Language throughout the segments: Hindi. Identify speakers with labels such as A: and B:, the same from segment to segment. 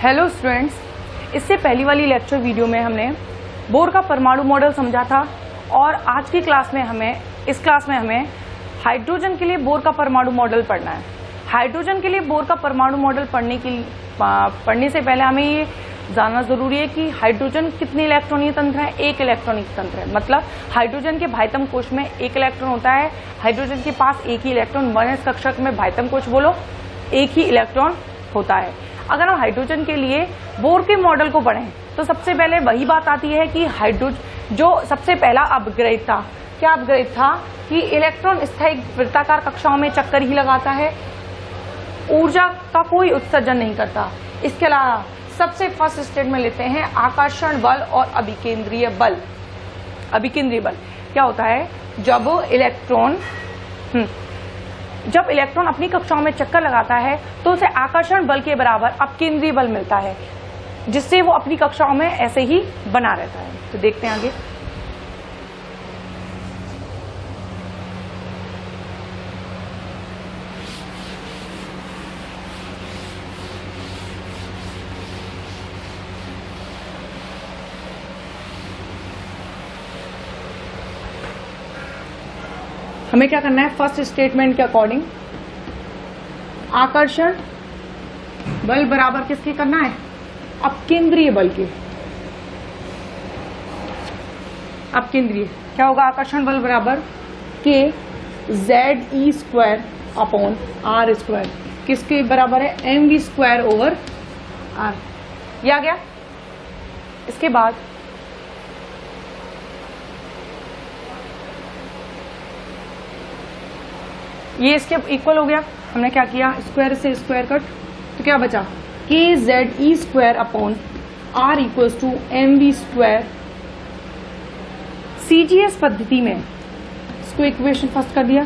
A: हेलो स्टूडेंट्स, इससे पहली वाली लेक्चर वीडियो में हमने बोर का परमाणु मॉडल समझा था और आज की क्लास में हमें हाइड्रोजन के लिए बोर का परमाणु मॉडल पढ़ना है। हाइड्रोजन के लिए बोर का परमाणु मॉडल पढ़ने से पहले हमें ये जानना जरूरी है कि हाइड्रोजन कितने इलेक्ट्रॉनीय तंत्र है। एक इलेक्ट्रॉनिक तंत्र है, मतलब हाइड्रोजन के भाइतम कोश में एक इलेक्ट्रॉन होता है। हाइड्रोजन के पास एक ही इलेक्ट्रॉन, 1s कक्षक में भाइतम कोश बोलो एक ही इलेक्ट्रॉन होता है। अगर हम हाइड्रोजन के लिए बोर के मॉडल को पढ़ें तो सबसे पहले वही बात आती है कि हाइड्रोजन जो सबसे पहला अपग्रेड था, क्या अपग्रेड था कि इलेक्ट्रॉन स्थायी वृत्ताकार कक्षाओं में चक्कर ही लगाता है, ऊर्जा का कोई उत्सर्जन नहीं करता। इसके अलावा सबसे फर्स्ट स्टेट में लेते हैं आकर्षण बल और अभिकेंद्रीय बल। अभिकेंद्रीय बल क्या होता है? जब इलेक्ट्रॉन अपनी कक्षाओं में चक्कर लगाता है तो उसे आकर्षण बल के बराबर अपकेंद्रीय बल मिलता है, जिससे वो अपनी कक्षाओं में ऐसे ही बना रहता है। तो देखते हैं आगे। हमें क्या करना है? फर्स्ट स्टेटमेंट के अकॉर्डिंग आकर्षण बल बराबर किसके करना है? अपकेंद्रीय बल के। अपकेंद्रीय क्या होगा? आकर्षण बल बराबर के ZE square upon R square. किसके बराबर है? mv square over R। ये आ गया। इसके बाद ये इसके इक्वल हो गया। हमने क्या किया? स्क्वायर से स्क्वायर कट, तो क्या बचा? K ZE square upon R equals to mv square. CGS पद्धति में इसको इक्वेशन फर्स्ट कर दिया।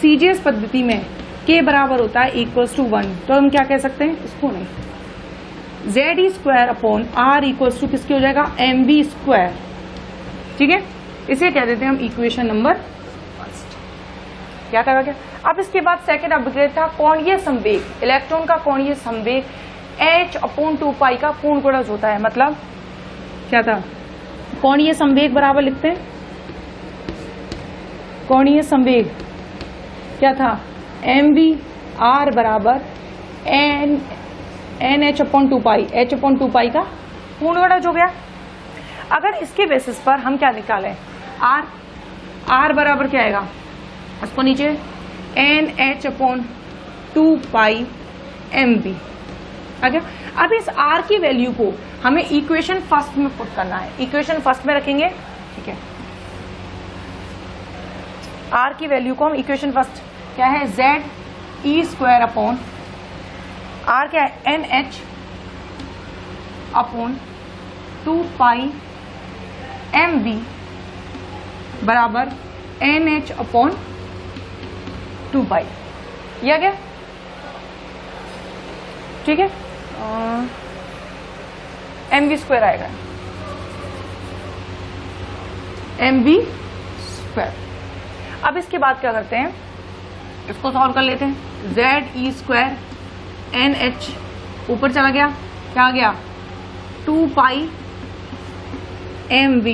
A: CGS पद्धति में के बराबर होता है इक्वल्स टू 1, तो हम क्या कह सकते हैं? इसको नहीं, ZE square upon R equals to किसके हो जाएगा? mv square. ठीक है, इसे कह देते हैं हम इक्वेशन नंबर फर्स्ट। क्या कहा गया? अब इसके बाद सेकंड अपग्रेड था कोणीय संवेग। इलेक्ट्रॉन का कोणीय संवेग h/2π का पूर्ण गुणज होता है। मतलब क्या था? कोणीय संवेग बराबर लिखते हैं, कोणीय संवेग क्या था? mv r बराबर nh/2π, h/2π का पूर्ण गुणज हो गया। अगर इसके बेसिस पर हम क्या निकालें? r बराबर क्या आएगा? उसको नीचे nh/2π mv आ गया। अब इस r की वैल्यू को हमें इक्वेशन फर्स्ट में पुट करना है। इक्वेशन फर्स्ट में रखेंगे, ठीक है। r की वैल्यू को हम इक्वेशन फर्स्ट क्या है? ZE स्क्वायर अपॉन r क्या है? nh/2π mv बराबर nh/2π। ये आ गया, ठीक है। mv स्क्वायर आएगा, mv स्क्वायर। अब इसके बाद क्या करते हैं? इसको सॉल्व कर लेते हैं। ZE स्क्वायर nh ऊपर चला गया, क्या आ गया? 2π mv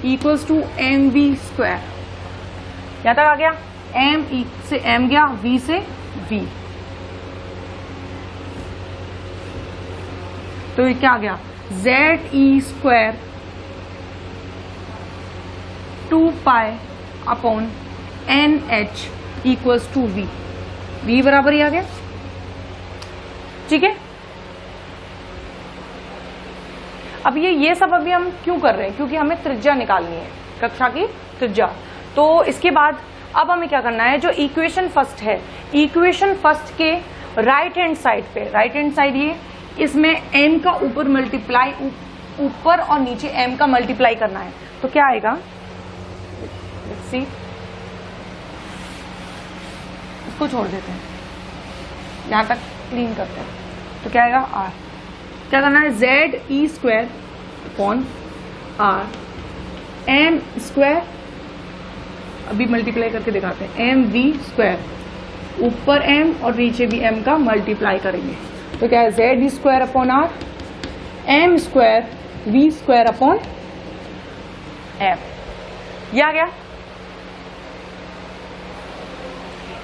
A: equals to mv square. क्या तक आ गया? m से m गया, v से v, तो ये क्या आ गया? ZE square 2π upon nh equals to v। v बराबर ही आ गया, ठीक है। अब ये सब अभी हम क्यों कर रहे हैं? क्योंकि हमें त्रिज्या निकालनी है, कक्षा की त्रिज्या। तो इसके बाद अब हमें क्या करना है? जो इक्वेशन फर्स्ट है, इक्वेशन फर्स्ट के राइट हैंड साइड पे, राइट हैंड साइड ये, इसमें m का ऊपर मल्टीप्लाई, ऊपर और नीचे m का मल्टीप्लाई करना है। तो क्या आएगा? लेट्स सी, इसको छोड़ देते हैं, यहां तक क्लीन करते हैं। तो क्या आएगा? r। क्या करना है? ZE square upon r m square, अभी मल्टीप्लाई करके दिखाते हैं, mv स्क्वायर ऊपर m और नीचे भी m का मल्टीप्लाई करेंगे तो क्या है z square upon R M square V square upon M. ये आ गया।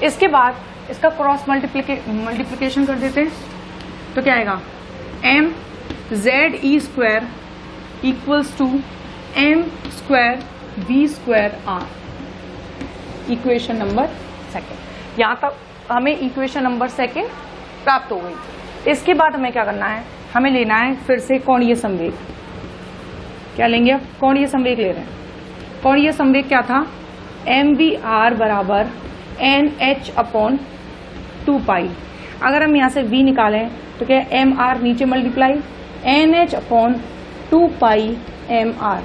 A: इसके बाद इसका क्रॉस मल्टीप्लिकेशन कर देते हैं तो क्या आएगा, M Z E square equals to M square V square R. Equation number second. यहां तक हमें इक्वेशन नंबर सेकेंड प्राप्त हो गई। इसके बाद हमें क्या करना है, हमें लेना है फिर से कोणीय संवेग। क्या लेंगे अब, कोणीय संवेग ले रहे हैं। कोणीय संवेग क्या था, एम वी आर बराबर एन एच अपॉन 2 पाई। अगर हम यहाँ से v निकालें तो क्या एम आर नीचे मल्टीप्लाई एन एच अपॉन 2 पाई एम आर।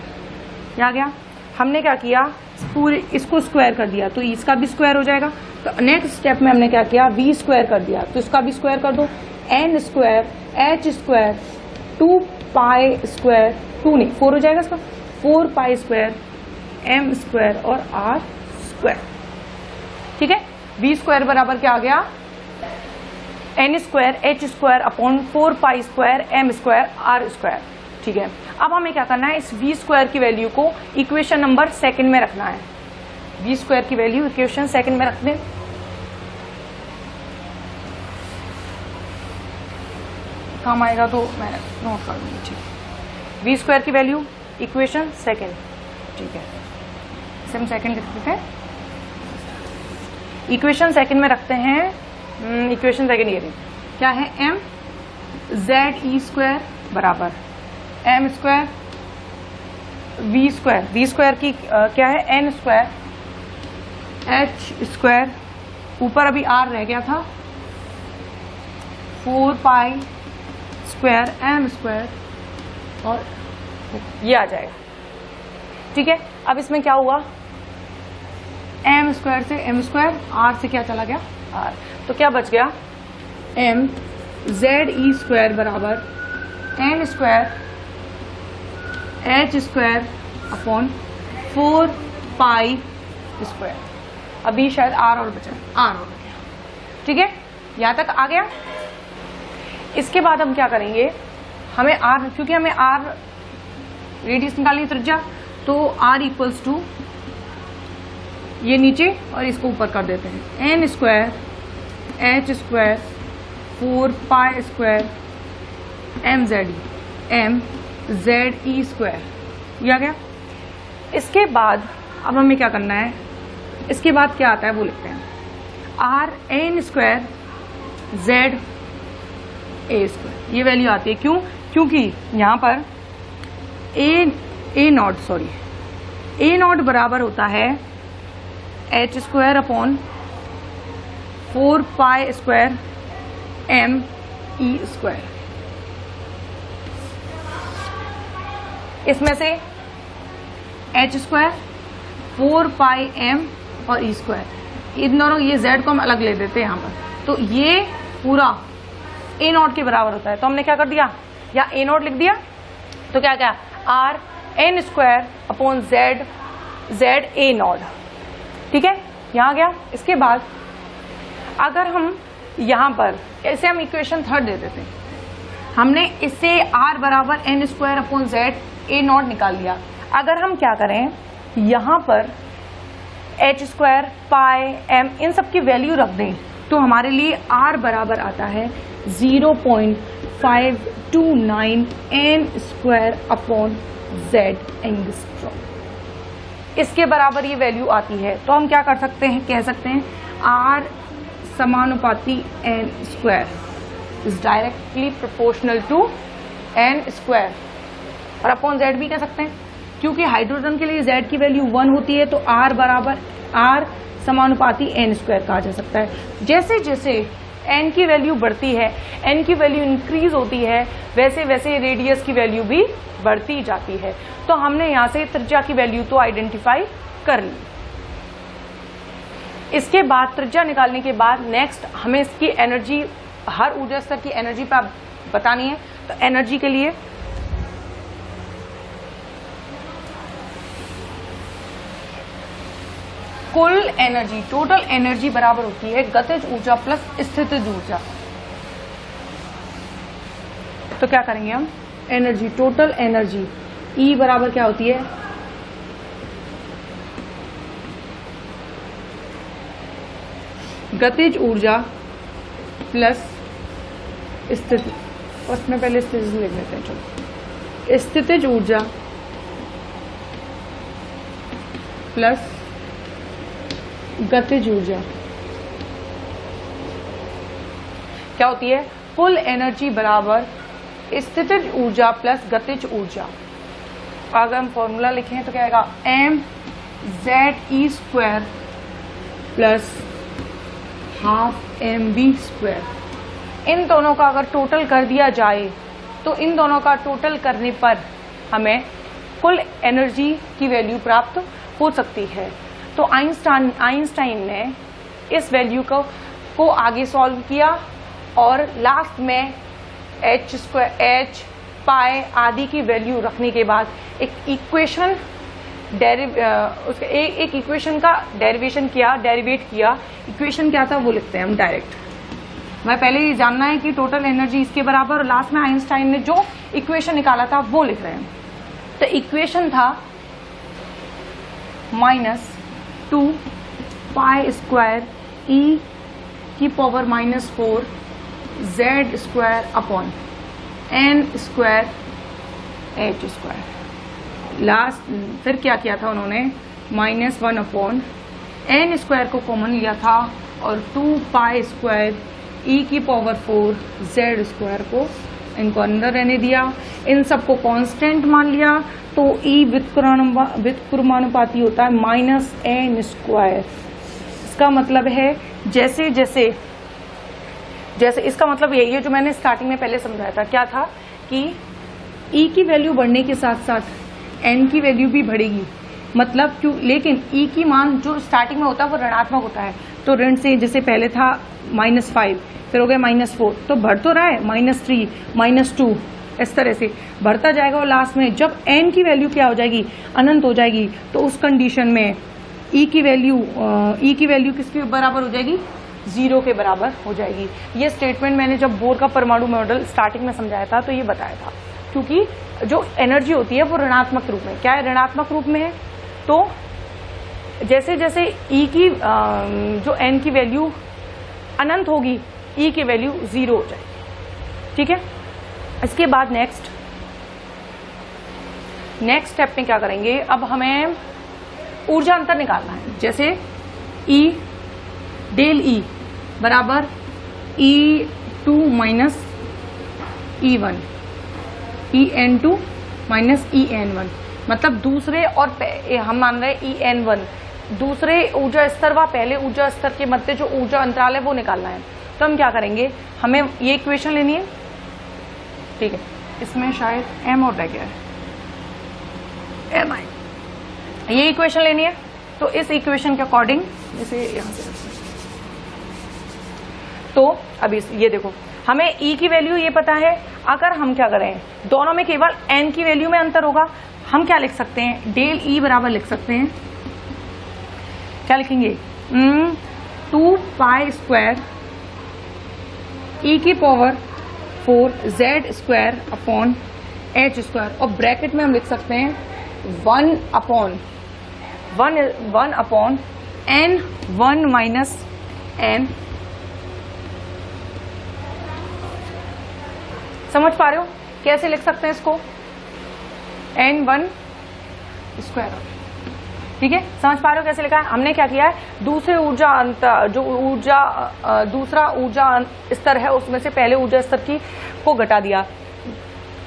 A: आ गया। हमने क्या किया, पूरे इसको स्क्वायर कर दिया तो इसका भी स्क्वायर हो जाएगा। तो नेक्स्ट स्टेप में हमने क्या किया, v स्क्वायर कर दिया तो इसका भी स्क्वायर कर दो, N square H square 2 pi square 2 नहीं 4 हो जाएगा इसका, 4 पाई स्क्वायर एम स्क्वायर और आर स्क्वायर। ठीक है। v स्क्वायर बराबर क्या आ गया, N square H square upon 4 pi square M square R square. ठीक है। अब हमें क्या करना है, इस v स्क्वायर की वैल्यू को इक्वेशन नंबर सेकंड में रखना है। v स्क्वायर की वैल्यू इक्वेशन सेकंड में रख दें। काम आएगा तो मैं नोट कर लूंगी। ठीक। v स्क्वायर की वैल्यू इक्वेशन सेकंड। ठीक है, इसे हम सेकंड लिख देते हैं। इक्वेशन सेकंड में रखते हैं। इक्वेशन सेकंड ये क्या है, एम जेड ई स्क्वायर बराबर M square V square. V square की क्या है, एन स्क्वायर एच स्क्वायर, ऊपर अभी आर रह गया था, 4 पाई स्क्वायर एम स्क्वायर और ये आ जाएगा। ठीक है। अब इसमें क्या हुआ, एम स्क्वायर से एम स्क्वायर, आर से क्या चला गया आर, तो क्या बच गया, एम जेड ई स्क्वायर बराबर N square H square upon 4 pi square. अभी शायद आर और बचा, आर और बचा। ठीक है, यहां तक आ गया। इसके बाद हम क्या करेंगे, हमें आर, क्योंकि हमें आर रेडियस निकालनी त्रिज्या, तो आर इक्वल्स टू ये नीचे और इसको ऊपर कर देते हैं, N square H square 4 pi square M Z E square. ये आ गया। इसके बाद अब हमें क्या करना है, इसके बाद क्या आता है वो लिखते हैं, R N square Z A square. ये वैल्यू आती है, क्यों, क्योंकि यहां पर ए नॉट बराबर होता है H square upon 4 pi square M E square. इसमें से एच स्क्वायर 4 पाई एम और ई स्क्वायर, इन दोनों, ये जेड को हम अलग ले देते हैं यहाँ पर, तो ये पूरा ए नॉट के बराबर होता है। तो हमने क्या कर दिया, या ए नॉट लिख दिया, तो क्या क्या, R N square upon Z A nought. ठीक है, यहाँ आ गया। इसके बाद अगर हम यहाँ पर इसे हम इक्वेशन थर्ड दे देते हैं, हमने इससे आर बराबर N square upon Z A nought निकाल लिया। अगर हम क्या करें, यहाँ पर एच स्क्वायर पाई एम इन सब की वैल्यू रख दें, तो हमारे लिए आर बराबर आता है 0.529 N square upon Z angstrom. इसके बराबर ये वैल्यू आती है। तो हम क्या कर सकते हैं, कह सकते हैं आर समानुपाती N square is directly proportional to N square, और अपॉन जेड भी कह सकते हैं, क्योंकि हाइड्रोजन के लिए जेड की वैल्यू 1 होती है, तो आर बराबर आर समानुपाती एन स्क्वायर कहा जा सकता है। जैसे जैसे एन की वैल्यू बढ़ती है, एन की वैल्यू इंक्रीज होती है, वैसे वैसे रेडियस की वैल्यू भी बढ़ती जाती है। तो हमने यहां से त्रिज्या की वैल्यू तो आइडेंटिफाई कर ली। इसके बाद त्रिज्या निकालने के बाद नेक्स्ट हमें इसकी एनर्जी, हर ऊर्जा स्तर की एनर्जी पर बतानी है। तो एनर्जी के लिए कुल एनर्जी, टोटल एनर्जी बराबर होती है गतिज ऊर्जा प्लस स्थितिज ऊर्जा। तो क्या करेंगे हम, एनर्जी, टोटल एनर्जी E बराबर क्या होती है, गतिज ऊर्जा प्लस स्थिति, फर्स्ट में पहले स्थिति लिख लेते हैं, चलो, स्थितिज ऊर्जा प्लस गतिज ऊर्जा क्या होती है, कुल एनर्जी बराबर स्थितिज ऊर्जा प्लस गतिज ऊर्जा। अगर हम फॉर्मूला लिखें तो क्या आएगा, mze square plus half mv²। इन दोनों का अगर टोटल कर दिया जाए तो इन दोनों का टोटल करने पर हमें कुल एनर्जी की वैल्यू प्राप्त हो सकती है। तो आइंस्टाइन ने इस वैल्यू को आगे सॉल्व किया और लास्ट में h पाई आदि की वैल्यू रखने के बाद एक इक्वेशन एक इक्वेशन का डेरिवेट किया। इक्वेशन क्या था वो लिखते हैं हम डायरेक्ट। मैं पहले ये जानना है कि टोटल एनर्जी इसके बराबर, और लास्ट में आइंस्टाइन ने जो इक्वेशन निकाला था वो लिख रहे हैं। तो इक्वेशन था -2 पाई स्क्वायर E की power -4 Z square upon N square H square. Last फिर क्या किया था उन्होंने, -1 अपॉन N स्क्वायर को कॉमन लिया था और 2 पाई स्क्वायर E की पावर 4 Z स्क्वायर को इनको अंदर रहने दिया। इन सबको कांस्टेंट मान लिया तो E व्युत्क्रमानुपाती होता है -N स्क्वायर। इसका मतलब है जैसे इसका मतलब यही है जो मैंने स्टार्टिंग में पहले समझाया था। क्या था कि E की वैल्यू बढ़ने के साथ साथ N की वैल्यू भी बढ़ेगी, मतलब क्यों, लेकिन E की मान जो स्टार्टिंग में होता है वो ऋणात्मक होता है। तो ऋण से जैसे पहले था -5 फिर हो गया -4, तो बढ़ तो रहा है, -3 -2 इस तरह से बढ़ता जाएगा। और लास्ट में जब N की वैल्यू क्या हो जाएगी, अनंत हो जाएगी, तो उस कंडीशन में E की वैल्यू किसके बराबर हो जाएगी, 0 के बराबर हो जाएगी। ये स्टेटमेंट मैंने जब बोर का परमाणु मॉडल स्टार्टिंग में समझाया था तो ये बताया था, क्योंकि जो एनर्जी होती है वो ऋणात्मक रूप में, क्या है, ऋणात्मक रूप में है। तो जैसे जैसे E की जो N की वैल्यू अनंत होगी E की वैल्यू 0 हो जाएगी। ठीक है, इसके बाद नेक्स्ट स्टेप में क्या करेंगे, अब हमें ऊर्जा अंतर निकालना है। जैसे E डेल E बराबर E2 minus E1, EN2 minus EN1, मतलब दूसरे और हम मान रहे EN1 दूसरे ऊर्जा स्तर व पहले ऊर्जा स्तर के मध्य जो ऊर्जा अंतराल है वो निकालना है। तो हम क्या करेंगे, हमें ये इक्वेशन लेनी है। ठीक है, इसमें शायद M और रह गया है, MI, ये इक्वेशन लेनी है। तो इस इक्वेशन के अकॉर्डिंग इसे यहां से रखते हैं। तो अभी ये देखो, हमें E की वैल्यू ये पता है। अगर हम क्या करें, दोनों में केवल N की वैल्यू में अंतर होगा, हम क्या लिख सकते हैं, डेल E बराबर लिख सकते हैं, क्या लिखेंगे, 2 पाई स्क्वायर E की power 4 Z square upon H square, और ब्रैकेट में हम लिख सकते हैं 1 अपॉन N1 माइनस N। समझ पा रहे हो कैसे लिख सकते हैं इसको, N1 स्क्वायर। ठीक है, समझ पा रहे हो कैसे लिखा है। हमने क्या किया है, दूसरा ऊर्जा स्तर है उसमें से पहले ऊर्जा स्तर को घटा दिया।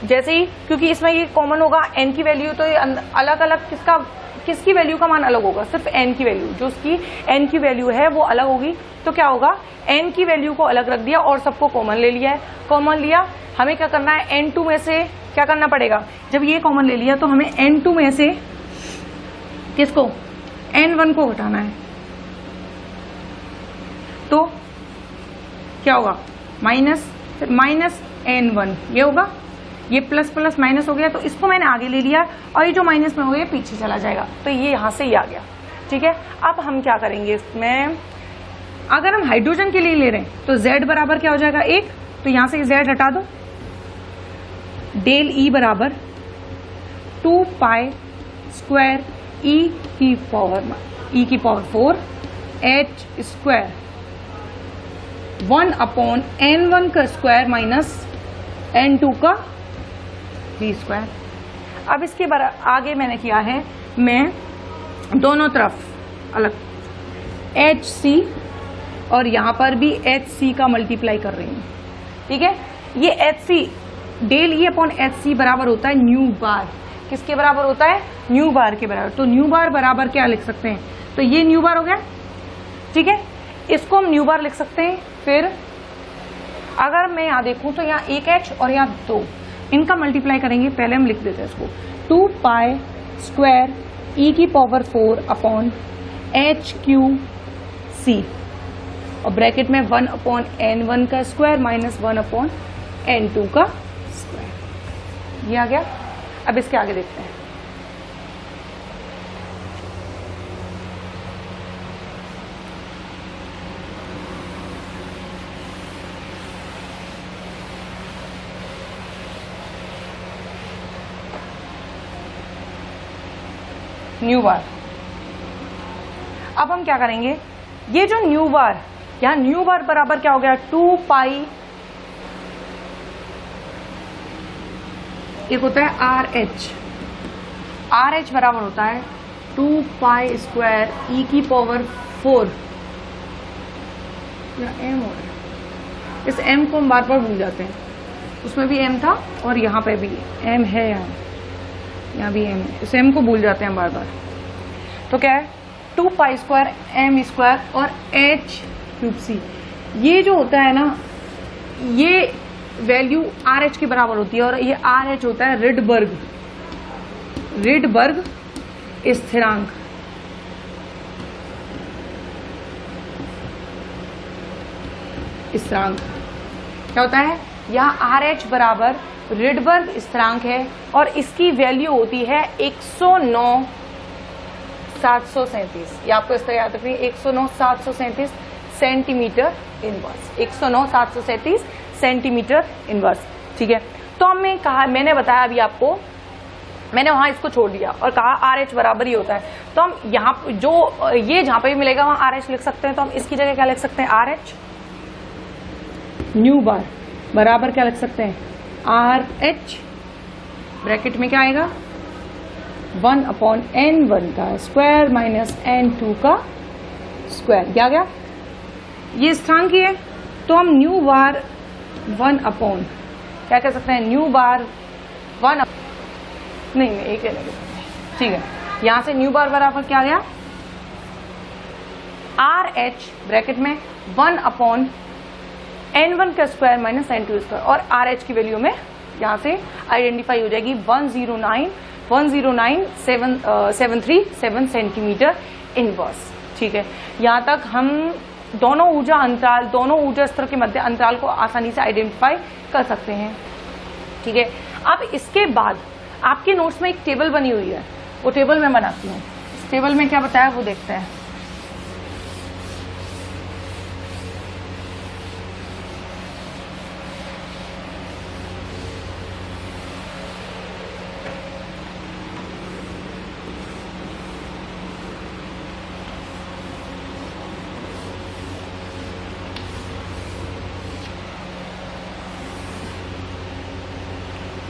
A: जैसे ही, क्योंकि इसमें ये कॉमन होगा N की वैल्यू, तो ये अलग अलग किसकी वैल्यू का मान अलग होगा, सिर्फ N की वैल्यू, जो उसकी N की वैल्यू है वो अलग होगी। तो क्या होगा, N की वैल्यू को अलग रख दिया और सबको कॉमन ले लिया है। कॉमन लिया, हमें क्या करना है, N2 में से क्या करना पड़ेगा, जब ये कॉमन ले लिया तो हमें N2 में से किसको, N1 को घटाना है। तो क्या होगा, माइनस N1, ये होगा, ये प्लस प्लस माइनस हो गया, तो इसको मैंने आगे ले लिया और ये जो माइनस में हो गया पीछे चला जाएगा, तो ये यहां से ही आ गया। ठीक है, अब हम क्या करेंगे इसमें, अगर हम हाइड्रोजन के लिए ले रहे हैं तो Z बराबर क्या हो जाएगा 1, तो यहां से Z हटा दो, डेल ई बराबर 2 पाई स्क्वायर ई की power 4 H square 1 upon n1 का स्क्वायर माइनस n2 का v स्क्वायर। अब इसके आगे मैंने किया है, मैं दोनों तरफ अलग एच सी और यहाँ पर भी एच सी का मल्टीप्लाई कर रही हूँ। ठीक है, ये H C del E upon H C बराबर होता है न्यू बार। किसके बराबर होता है? न्यू बार के बराबर। तो न्यू बार बराबर क्या लिख सकते हैं? तो ये न्यू बार हो गया। ठीक है, इसको हम न्यू बार लिख सकते हैं। फिर अगर मैं यहाँ देखूं तो यहाँ एक एच और यहाँ 2, इनका मल्टीप्लाई करेंगे। पहले हम लिख देते हैं इसको 2 पाई स्क्वायर ई की power 4 upon H Q C और ब्रैकेट में 1 अपॉन n1 का स्क्वायर माइनस 1 अपॉन n2 का स्क्वायर। ये आ गया। अब इसके आगे देखते हैं। न्यू बार। अब हम क्या करेंगे, ये जो न्यू बार, यहाँ न्यू बार बराबर क्या हो गया? 2 पाई, एक होता है आर एच, आर एच बराबर होता है 2 पाई स्क्वायर ई की पावर 4, या एम हो रहा है, इस एम को हम बार बार भूल जाते हैं। उसमें भी एम था और यहाँ पे भी एम है, यहाँ भी एम है, इस एम को भूल जाते हैं हम बार बार। तो क्या है? 2 पाई स्क्वायर एम स्क्वायर और एच क्यूब सी। ये जो होता है ना, ये वैल्यू आर एच के बराबर होती है और ये आर एच होता है रिडबर्ग स्थिरांक। क्या होता है? यहाँ आर एच बराबर रिडबर्ग स्थिरांक है और इसकी वैल्यू होती है 109,737। ये आपको इस तरह याद रखनी है, 109,737 सेंटीमीटर इनवर्स, 109,737 सेंटीमीटर इनवर्स। ठीक है, तो मैंने बताया अभी आपको, मैंने वहां इसको छोड़ दिया और कहा आर एच बराबर ही होता है। तो हम यहाँ जो ये जहां पे भी मिलेगा वहां आर एच लिख सकते हैं। तो हम इसकी जगह क्या लिख सकते हैं? आर एच न्यू बार बराबर क्या लिख सकते हैं? आर एच ब्रैकेट में क्या आएगा? 1 अपॉन n1 का स्क्वायर माइनस n2 का स्क्वायर। क्या गया? ये स्थिरांक ही है, तो हम न्यू बार 1 अपॉन क्या कह सकते हैं? न्यू बार 1 नहीं एक है, ठीक है। यहां से न्यू बार बराबर क्या आ गया? आर एच ब्रैकेट में 1 अपॉन n1 का स्क्वायर माइनस n2 स्क्वायर और आर एच की वैल्यू में यहां से आइडेंटिफाई हो जाएगी 109,737 सेंटीमीटर इनवर्स। ठीक है, यहां तक हम दोनों ऊर्जा स्तर के मध्य अंतराल को आसानी से आइडेंटिफाई कर सकते हैं। ठीक है, अब इसके बाद आपके नोट्स में एक टेबल बनी हुई है, वो टेबल मैं बनाती हूँ। इस टेबल में क्या बताया वो देखते हैं।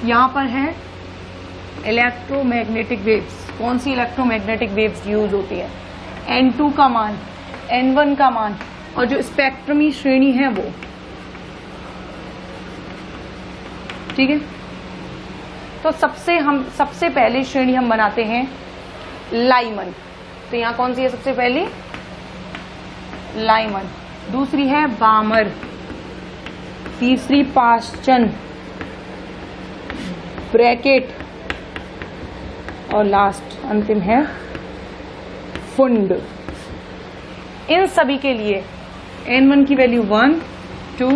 A: यहाँ पर है इलेक्ट्रोमैग्नेटिक वेव्स। कौन सी इलेक्ट्रोमैग्नेटिक वेव्स यूज होती है? n2 का मान, n1 का मान और जो स्पेक्ट्रमी श्रेणी है वो। ठीक है, तो सबसे पहले श्रेणी हम बनाते हैं लाइमन। तो यहाँ कौन सी है सबसे पहली? लाइमन। दूसरी है बामर, तीसरी पाश्चन, ब्रैकेट और लास्ट अंतिम है फुंड। इन सभी के लिए n1 की वैल्यू 1, 2,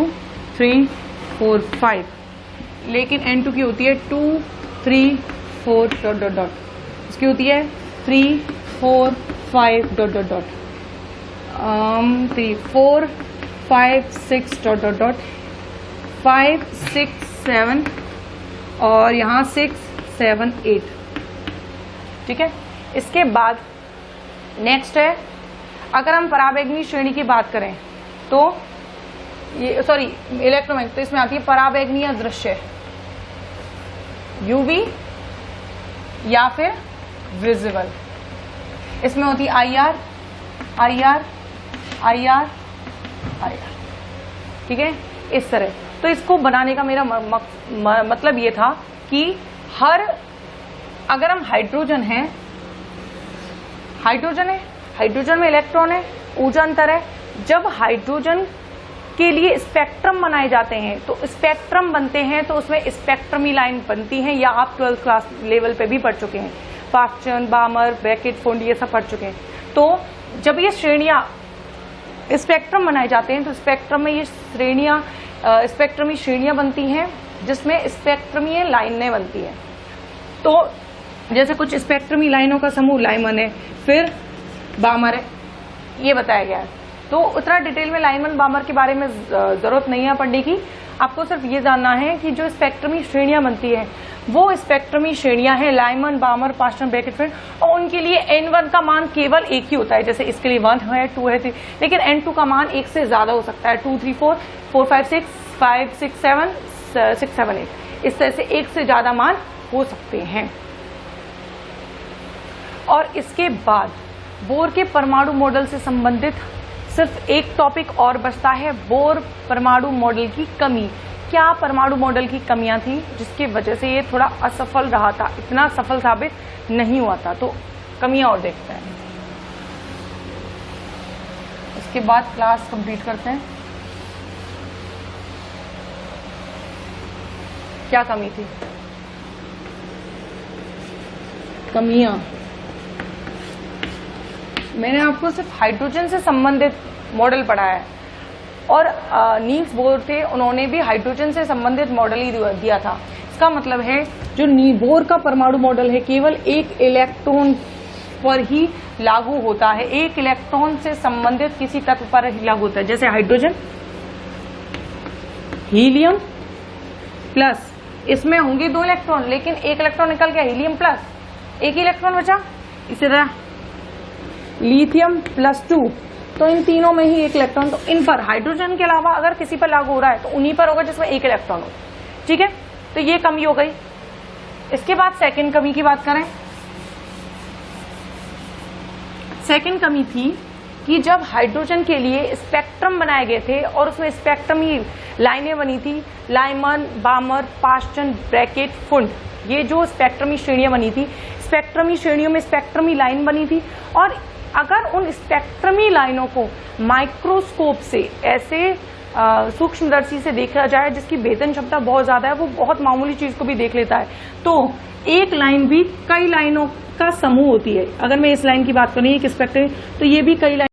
A: 3, 4, 5, लेकिन n2 की होती है 2, 3, 4 डॉट डॉट डॉट, इसकी होती है 3, 4, 5 dot dot dot, 3, 4, 5, 6 dot dot dot, 5, 6, 7 और यहाँ 6, 7, 8। ठीक है, इसके बाद नेक्स्ट है, अगर हम पराबैंगनी श्रेणी की बात करें तो ये इलेक्ट्रोमैग्नेटिक, तो इसमें आती है पराबैंगनी दृश्य, यूवी या फिर विजिबल। इसमें होती है IR, IR, IR, IR। ठीक है, इस तरह। तो इसको बनाने का मेरा मतलब ये था कि अगर हम हाइड्रोजन है, हाइड्रोजन में इलेक्ट्रॉन है, ऊर्जा अंतर है। जब हाइड्रोजन के लिए स्पेक्ट्रम बनाए जाते हैं तो स्पेक्ट्रम बनते हैं, तो उसमें स्पेक्ट्रमी लाइन बनती हैं, या आप 12th क्लास लेवल पे भी पढ़ चुके हैं, पास्चन, बामर, ब्रैकेट, फुंड, ये सब पढ़ चुके हैं। तो जब ये श्रेणियां स्पेक्ट्रम बनाए जाते हैं तो स्पेक्ट्रम में ये स्पेक्ट्रमी श्रेणियां बनती हैं, जिसमें स्पेक्ट्रमी लाइनें बनती हैं। तो जैसे कुछ स्पेक्ट्रमी लाइनों का समूह लाइमन है, फिर बामर है, ये बताया गया है। तो उतना डिटेल में लाइमन बामर के बारे में जरूरत नहीं है पढ़ने की, आपको सिर्फ ये जानना है कि जो स्पेक्ट्रमी श्रेणियां बनती हैं वो स्पेक्ट्रमी श्रेणियां हैं लाइमन, बामर, पास्टन, ब्रैकेट, फुंड, और उनके लिए N1 का मान केवल एक ही होता है। जैसे इसके लिए 1 है, 2 है, 3, लेकिन N2 का मान एक से ज्यादा हो सकता है, 2, 3, 4, 4, 5, 6, 5, 6, 7, 6, 7, 8, इस तरह से एक से ज्यादा मान हो सकते हैं। और इसके बाद बोर के परमाणु मॉडल से संबंधित सिर्फ एक टॉपिक और बचता है, बोर परमाणु मॉडल की कमी। क्या परमाणु मॉडल की कमियां थी जिसकी वजह से ये थोड़ा असफल रहा था, इतना सफल साबित नहीं हुआ था? तो कमियां और देखते हैं, इसके बाद क्लास कंप्लीट करते हैं। क्या कमी थी? कमियां मैंने आपको सिर्फ हाइड्रोजन से संबंधित मॉडल पढ़ाया है, और नील्स बोर थे, उन्होंने भी हाइड्रोजन से संबंधित मॉडल ही दिया था। इसका मतलब है जो बोर का परमाणु मॉडल है केवल एक इलेक्ट्रॉन पर ही लागू होता है, एक इलेक्ट्रॉन से संबंधित किसी तत्व पर ही लागू होता है। जैसे हाइड्रोजन, हीलियम प्लस, इसमें होंगे 2 इलेक्ट्रॉन, लेकिन एक इलेक्ट्रॉन निकल गया, हीलियम प्लस, एक ही इलेक्ट्रॉन बचा। इसी तरह लिथियम +2, तो इन तीनों में ही एक इलेक्ट्रॉन। तो इन पर हाइड्रोजन के अलावा अगर किसी पर लागू हो रहा है तो उन्हीं पर होगा जिसमें एक इलेक्ट्रॉन हो। ठीक है, तो ये कमी हो गई। इसके बाद सेकंड कमी की बात करें, सेकंड कमी थी कि जब हाइड्रोजन के लिए स्पेक्ट्रम बनाए गए थे और उसमें स्पेक्ट्रमी लाइनें बनी थी, लाइमन, बामर, पास्टन, ब्रैकेट, फुंड, ये जो स्पेक्ट्रमी श्रेणियां बनी थी, स्पेक्ट्रमी श्रेणियों में स्पेक्ट्रमी लाइन बनी थी। और अगर उन स्पेक्ट्रमी लाइनों को माइक्रोस्कोप से ऐसे सूक्ष्मदर्शी से देखा जाए जिसकी भेदन क्षमता बहुत ज्यादा है, वो बहुत मामूली चीज को भी देख लेता है, तो एक लाइन भी कई लाइनों का समूह होती है। अगर मैं इस लाइन की बात करूं एक स्पेक्ट्रम, तो ये भी कई लाइन